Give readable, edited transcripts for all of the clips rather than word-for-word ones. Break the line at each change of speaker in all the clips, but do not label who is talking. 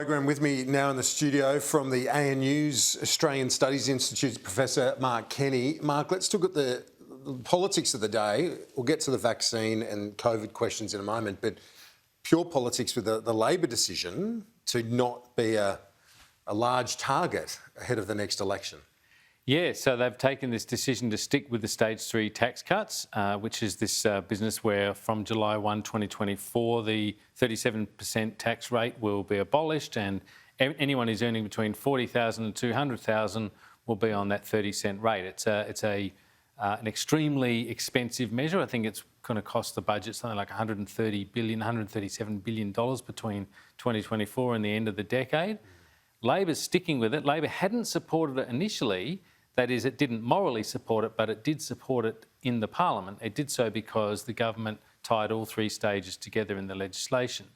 Program with me now in the studio from the ANU's Australian Studies Institute, Professor Mark Kenny. Mark, let's look at the politics of the day. We'll get to the vaccine and COVID questions in a moment, but pure politics with the Labor decision to not be a large target ahead of the next election.
Yeah, so they've taken this decision to stick with the stage 3 tax cuts, which is this business where from July 1, 2024, the 37% tax rate will be abolished, and anyone who's earning between $40,000 and $200,000 will be on that 30-cent rate. It's an extremely expensive measure. I think it's going to cost the budget something like $137 billion between 2024 and the end of the decade. Labor's sticking with it. Labor hadn't supported it initially. That is, it didn't morally support it, but it did support it in the parliament. It did so because the government tied all three stages together in the legislation.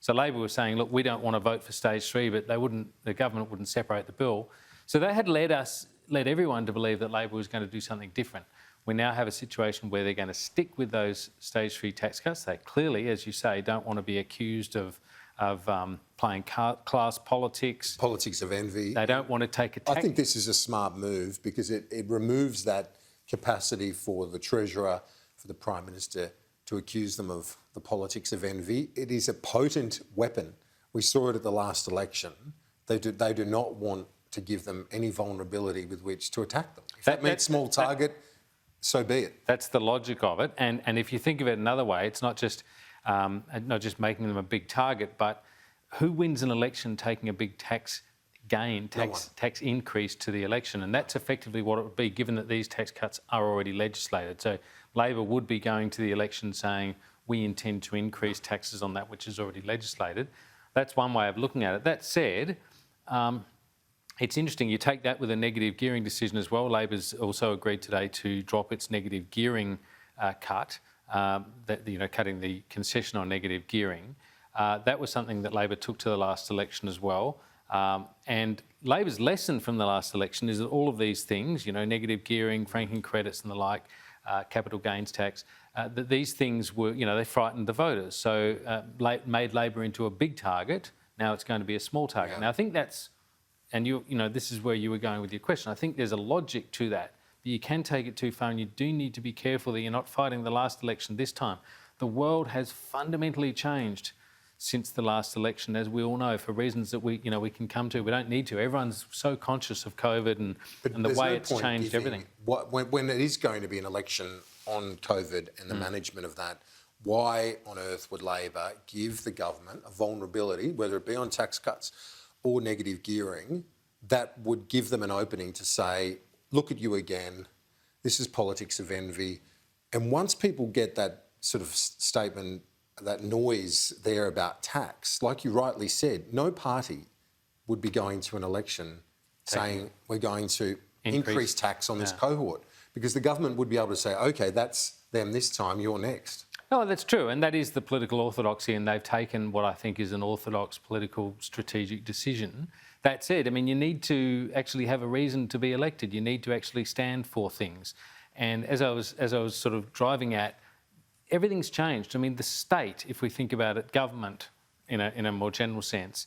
So Labor was saying, look, we don't want to vote for stage 3, but the government wouldn't separate the bill. So that had led everyone to believe that Labor was going to do something different. We now have a situation where they're going to stick with those stage 3 tax cuts. They clearly, as you say, don't want to be accused of playing class politics.
Politics of envy.
They don't want to take a tax.
I think this is a smart move because it removes that capacity for the Treasurer, for the Prime Minister to accuse them of the politics of envy. It is a potent weapon. We saw it at the last election. They do not want to give them any vulnerability with which to attack them. If that means small target, so be it.
That's the logic of it. And if you think of it another way, it's not just making them a big target, but who wins an election taking a big tax increase to the election? And that's effectively what it would be, given that these tax cuts are already legislated. So Labor would be going to the election saying, we intend to increase taxes on that which is already legislated. That's one way of looking at it. That said, it's interesting, you take that with a negative gearing decision as well. Labor's also agreed today to drop its negative gearing cut, cutting the concession on negative gearing. That was something that Labor took to the last election as well. And Labor's lesson from the last election is that all of these things, negative gearing, franking credits and the like, capital gains tax, that these things were, they frightened the voters. So made Labor into a big target. Now it's going to be a small target. Yeah. Now I think that's, and this is where you were going with your question. I think there's a logic to that. But you can take it too far, and you do need to be careful that you're not fighting the last election this time. The world has fundamentally changed since the last election, as we all know, for reasons that we can come to. We don't need to. Everyone's so conscious of COVID and the way it's changed everything.
When it is going to be an election on COVID and the management of that, why on earth would Labor give the government a vulnerability, whether it be on tax cuts or negative gearing, that would give them an opening to say, look at you again, this is politics of envy. And once people get that sort of statement, that noise there about tax, like you rightly said, no party would be going to an election saying we're going to increase tax on this cohort, because the government would be able to say, OK, that's them this time, you're next.
No, that's true, and that is the political orthodoxy, and they've taken what I think is an orthodox political strategic decision. That said, you need to actually have a reason to be elected. You need to actually stand for things. And as I was sort of driving at, everything's changed. The state, if we think about it, government in a more general sense,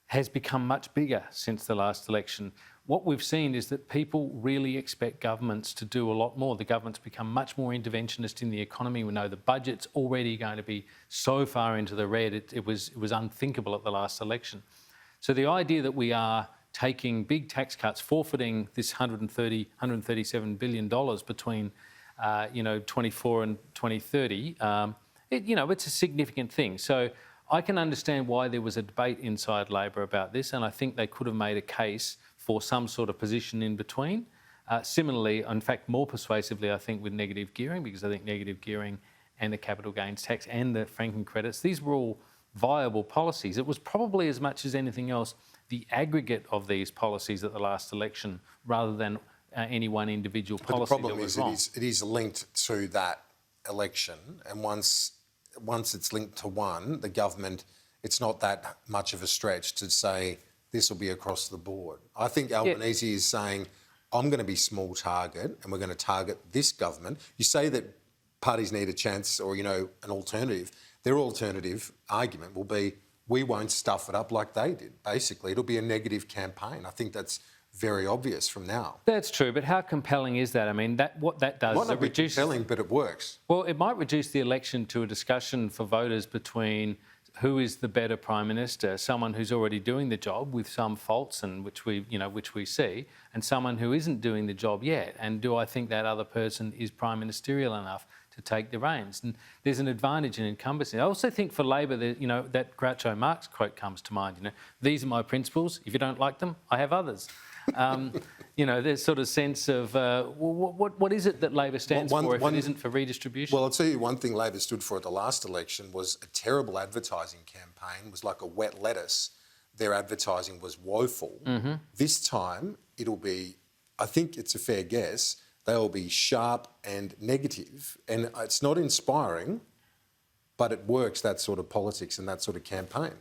has become much bigger since the last election. What we've seen is that people really expect governments to do a lot more. The government's become much more interventionist in the economy. We know the budget's already going to be so far into the red, it was unthinkable at the last election. So the idea that we are taking big tax cuts, forfeiting this $137 billion between 24 and 2030, it's a significant thing. So I can understand why there was a debate inside Labor about this, and I think they could have made a case for some sort of position in between. Similarly, in fact, more persuasively, I think, with negative gearing, because I think negative gearing and the capital gains tax and the franking credits, these were all viable policies. It was probably, as much as anything else, the aggregate of these policies at the last election rather than any one individual policy.
But the problem is it is linked to that election, and once it's linked to one, the government, it's not that much of a stretch to say this will be across the board. I think Albanese is saying, I'm going to be small target and we're going to target this government. You say that parties need a chance or, an alternative. Their alternative argument will be, we won't stuff it up like they did. Basically, it'll be a negative campaign. I think that's very obvious from now.
That's true, but how compelling is that? I mean, what that does is it reduces...
compelling, but it works.
Well, it might reduce the election to a discussion for voters between who is the better Prime Minister, someone who's already doing the job with some faults and which we see, and someone who isn't doing the job yet. And do I think that other person is prime ministerial enough to take the reins? And there's an advantage in incumbency. I also think for Labor, that Groucho Marx quote comes to mind. These are my principles. If you don't like them, I have others. There's sort of sense of what is it that Labor stands for if it isn't for redistribution?
Well, I'll tell you one thing Labor stood for at the last election was a terrible advertising campaign. It was like a wet lettuce. Their advertising was woeful. Mm-hmm. This time it'll be, I think it's a fair guess, they'll be sharp and negative. And it's not inspiring, but it works, that sort of politics and that sort of campaign.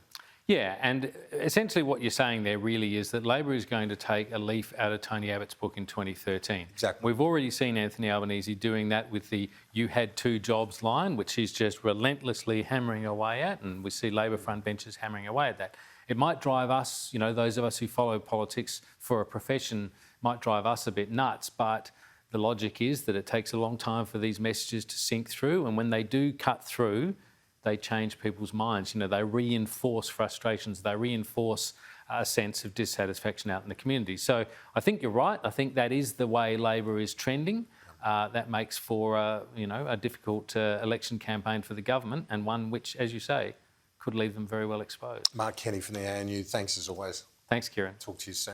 Yeah, and essentially what you're saying there really is that Labor is going to take a leaf out of Tony Abbott's book in 2013.
Exactly.
We've already seen Anthony Albanese doing that with the "you had two jobs" line, which he's just relentlessly hammering away at, and we see Labor frontbenchers hammering away at that. It might drive us, those of us who follow politics for a profession, might drive us a bit nuts, but the logic is that it takes a long time for these messages to sink through, and when they do cut through, they change people's minds. They reinforce frustrations, they reinforce a sense of dissatisfaction out in the community. So I think you're right. I think that is the way Labor is trending. That makes for a difficult election campaign for the government, and one which, as you say, could leave them very well exposed.
Mark Kenny from the ANU, thanks as always.
Thanks, Kieran.
Talk to you soon.